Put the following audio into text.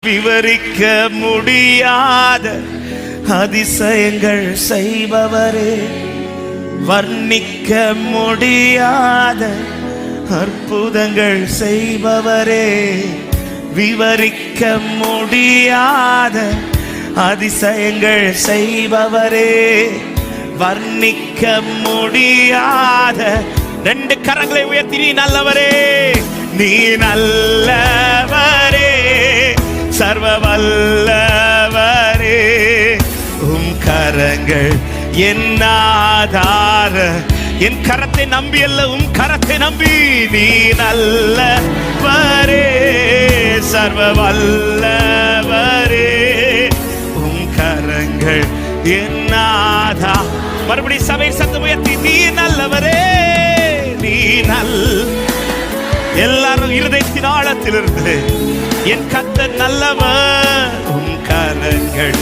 விவரிக்க முடியாத அதிசயங்கள் செய்பவரே, வர்ணிக்க முடியாத அற்புதங்கள் செய்பவரே, விவரிக்க முடியாத அதிசயங்கள் செய்பவரே, வர்ணிக்க முடியாத. ரெண்டு கரங்களை உயர்த்தி நீ நல்லவரே, நீ நல்லவரே, சர்வ வல்லவரே, உம் கரங்கள் என் ஆதார. என் கரத்தை நம்பி அல்ல, உம் கரத்தை நம்பி. நீ நல்லவரே, சர்வ வல்லவரே, உம் கரங்கள் என் ஆதார. மறுபடி சபை சத்தம் உயர்த்தி நீ நல்லவரே, நீ எல்லாரும் இருதயத்தின் ஆழத்திலிருந்து என் கர்த்தர் நல்லவர், உம் கரங்கள்